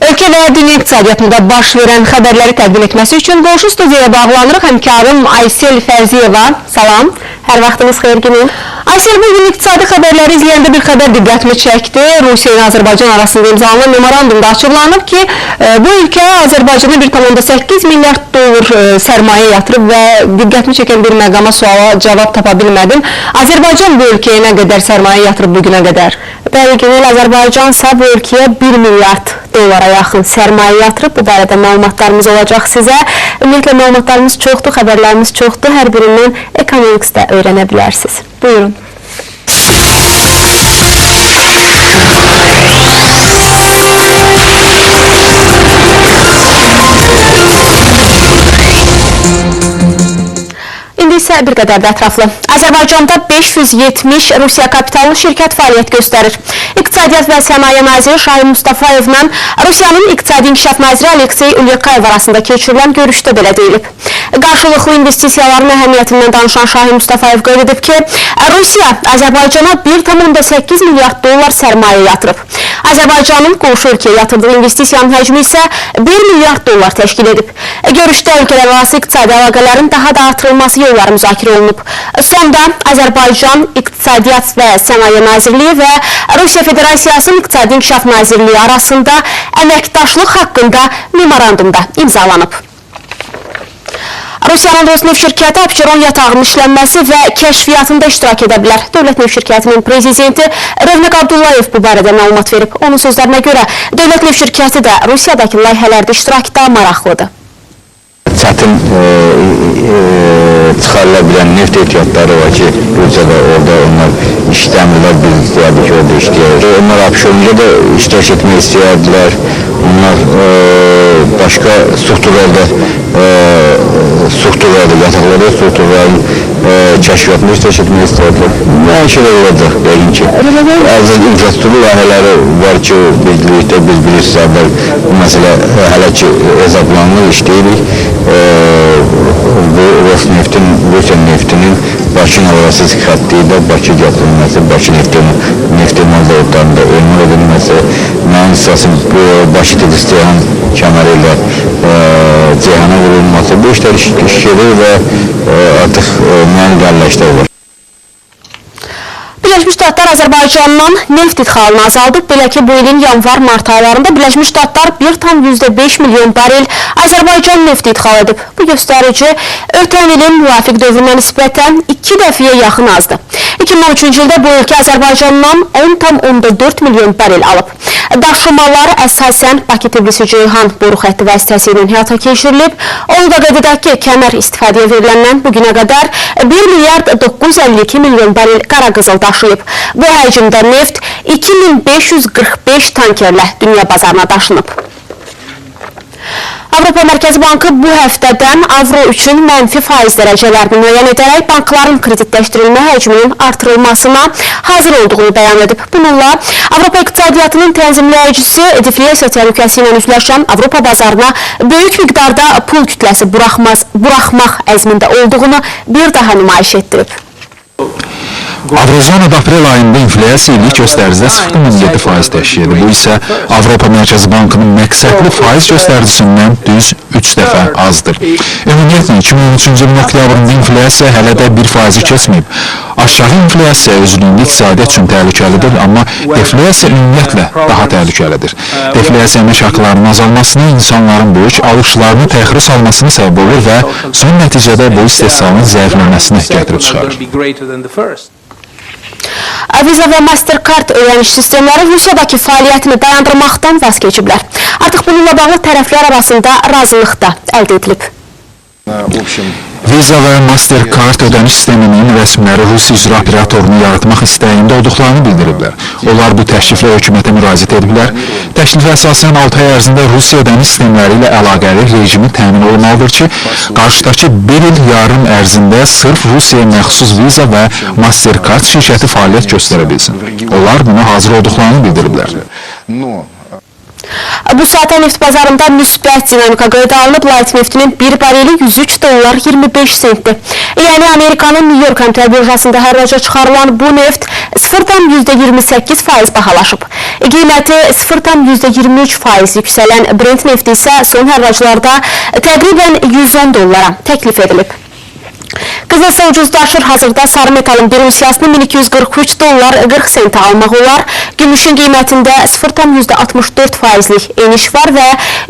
Ölkə və dünya iqtisadiyyatında baş verən xəbərləri təqdim etməsi üçün qonşu studiyaya bağlanırıq. Həmkarım Aysel Fərziyeva. Salam, hər vaxtınız xeyir günün. Aysel, bugün iqtisadi xəbərləri izləyəndə bir xəbər diqqətimi çəkdi. Rusiya ilə Azərbaycan arasında imzalanan memorandumda açıqlanıb ki, bu ölkə Azərbaycana 1,8 milyard dollar sərmayə yatırıb və diqqətimi çəkən bir məqama suala cavab tapa bilmədim. Azərbaycan bu ölkəyə nə qədər sərmayə yatırıb bugünə qədər? Bəli, Günel, Azərbaycansa bu ölkəyə 1 milyard dollara yaxın sərmayə yatırıb. Bu barədə məlumatlarımız olacaq sizə. Ümumiyyətlə məlumatlarımız çoxdur, xəbərlərimiz çoxdur. Hər birindən Economics'də öyrənə bilərsiniz. Buyurun. İndi isə bir qədər də ətraflı. Azərbaycanda 570 Rusiya kapitallı şirkət fəaliyyət göstərir. İqtisadiyyat və Sənaye naziri Şahin Mustafayevlə Rusiyanın İqtisadi İnkişaf naziri Aleksey Ulyakayev arasında keçirilən görüşdə belə deyilib. Qarşılıqlı investisiyaların əhəmiyyətindən danışan Şahin Mustafayev qeyd edib ki, Rusiya Azərbaycana 1,8 milyard dollar sərmayə yatırıb. Azərbaycanın qonşu ölkəyə yatırdığı investisiyanın həcmi isə 1 milyard dollar təşkil edib. Görüşdə ölkələr arası iqtisadi əlaqələrin daha da artırılması yolları müzakirə olunub. Sonda Azərbaycan İqtisadiyyat və Sənaye Nazirliyi və Rusiya Federasiyasının İqtisadi İnkişaf Nazirliyi arasında əməkdaşlıq haqqında memorandumda imzalanıb. Rusiyanın Rosneft şirkəti Abşeron yatağının işlənməsi və kəşfiyyatında iştirak edə bilər. Dövlət Neft şirkətinin prezidenti Rövnəq Abdullayev bu barədə məlumat verib. Onun sözlərinə görə Dövlət Neft şirkəti də Rusiyadakı layihələrdə iştirakda maraqlıdır. Çətin çıxarıla bilən neft ehtiyatları var ki, Rusiyada orada onlar işləmirlər, biz istəyərdik ki, orada işləyək. Onlar Abşeronda da iştirak etmək istəyərdilər. Onlar başqa strukturlarda yataqlarda strukturların kəşfiyyatında iştirak etmək istəyərdilər. Nə şeylər olacaq, deyim ki, azı infrastruktur layihələri var ki, birlikdə biz bilirsiniz, bu məsələ hələ ki hesablanılır, işləyirik. Bu Rosneft'in, Rusiya neftinin Bakı arası xətti ilə Bakı gətirilməsi, Bakı neftin zavodlarında önünə edilməsi, mənim hissəsim Bakı Tiflis-Ceyhan kəməri ilə Ceyhana vurulması, bu işlər iş gedir və artıq mənim gəlləşdə olur. Birləşmiş Ştatlar Azərbaycandan neft idxalını azaldıb. Belə ki, bu ilin yanvar-mart aylarında Birləşmiş Ştatlar 1,5 milyon barel Azərbaycan nefti idxal edib. Bu göstərici ötən ilin müvafiq dövrünə nisbətən 2 dəfəyə yaxın azdır. 2013-cü ildə bu ölkə Azərbaycandan 10,4 milyon barel alıb. Daşımalar əsasən Bakı-Tbilisi-Ceyhan boru xətti vasitəsilə həyata keçirilib. Onu da qeyd edək ki, kəmər istifadəyə veriləndən bugünə qədər 1 milyard 952 milyon barel qara qızıl daşıyıb. Bu həcmdə neft 2545 tankerlə dünya bazarına daşınıb. Avropa Mərkəzi Bankı bu həftədən avro üçün mənfi faiz dərəcələrini müəyyən edərək bankların kreditləşdirilmə həcminin artırılmasına hazır olduğunu bəyan edib. Bununla Avropa iqtisadiyyatının tənzimləyicisi deflyasiya təhlükəsi ilə üzləşən Avropa bazarına böyük miqdarda pul kütləsi buraxmaq əzmində olduğunu bir daha nümayiş etdirib. Avrozonada aprel ayında inflyasiya illik göstəricdə 0,7% təşkil edir. Bu isə Avropa Mərkəzi Bankının məqsədli faiz göstəricisindən düz 3 dəfə azdır. Ümumiyyətlə 2013-cü ilin oktyabrında inflyasiya hələ də 1% keçməyib. Aşağı inflyasiya özlüyündə iqtisadiyyat üçün təhlükəlidir, amma deflyasiya ümumiyyətlə daha təhlükəlidir. Deflyasiya əmək haqqlarının azalmasına, insanların böyük alışlarını təxirə salmasına səbəb olur və son nəticədə bu istehsalın zəifləməsinə gətirib çıxarır. Visa və Mastercard ödəniş sistemləri Rusiyadakı fəaliyyətini dayandırmaqdan vaz keçiblər. Artıq bununla bağlı tərəflər arasında razılıq da əldə edilib. Visa və Mastercard ödəniş sisteminin rəsmiləri Rus icra operatorunu yaratmaq istəyində olduqlarını bildiriblər. Onlar bu təkliflə hökumətə müraciət ediblər. Təklifə əsasən 6 ay ərzində Rusiya ödəniş sistemləri ilə əlaqəli rejimi təmin olmalıdır ki, qarşıdakı 1 il yarım ərzində sırf Rusiyaya məxsus Visa və Mastercard şirkəti fəaliyyət göstərə bilsin. Onlar buna hazır olduqlarını bildiriblər. Bu saata neft bazarında müsbət dinamika qeydə alınıb. Light neftinin bir bareli 103 dollar 25 sentdir. Yəni Amerikanın New York əmtəl birjasında hərraca çıxarılan bu neft 0,28% bahalaşıb. Qiyməti 0,23% yüksələn Brent nefti isə son hərraclarda təqribən 110 dollara təklif edilib. Qızılsa ucuzlaşır. Hazırda sarı metalın bir unsiyasını 1243 dollar 40 sentə almaq olar. Gümüşün qiymətində 0,64%lik eniş var və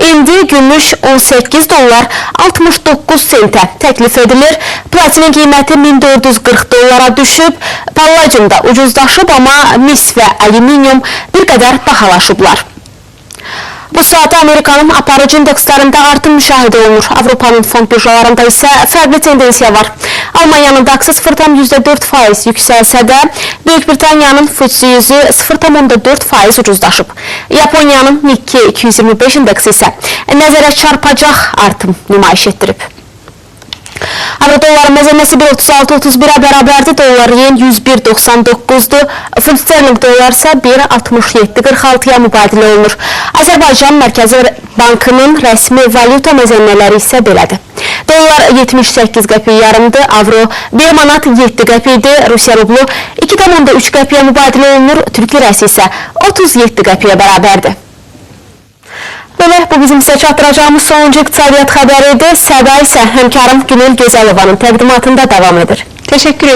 indi gümüş 18 dollar 69 sentə təklif edilir. Platinin qiyməti 1440 dollara düşüb. Palladium da ucuzlaşıb, amma mis və alüminium bir qədər bahalaşıblar. Bu saat Amerikanın aparıcı indekslərində artım müşahidə olunur. Avropanın fond birjalarında isə fərqli tendensiya var. Almaniyanın DAX-ı 0,4% yüksəlsə də, Böyük Britaniyanın FTSE 100-ü 0,4% ucuzlaşıb. Yaponiyanın Nikkei 225 indeksi isə nəzərə çarpacaq artım nümayiş etdirib. Avro-dolların məzənnəsi 1.36-31-ə bərabərdir. Dollar yen 101.99-dur. Funt sterling dollar isə 1.67-46-ya mübadilə olunur. Azərbaycan Mərkəzi Bankının rəsmi valyuta məzənnələri isə belədir. Dollar 78 qəpik yarımdır. Avro 1 manat 7 qəpikdir. Rusiya rublu 2,3 qəpiyə mübadilə olunur. Türk lirəsi isə 37 qəpiyə bərabərdir. Belə, bu bizim sizə çatdıracağımız sonuncu iqtisadiyyat xəbəri idi. Səda isə həmkarım Günel Gözəlovanın təqdimatında davam edir. Təşəkkür ederim.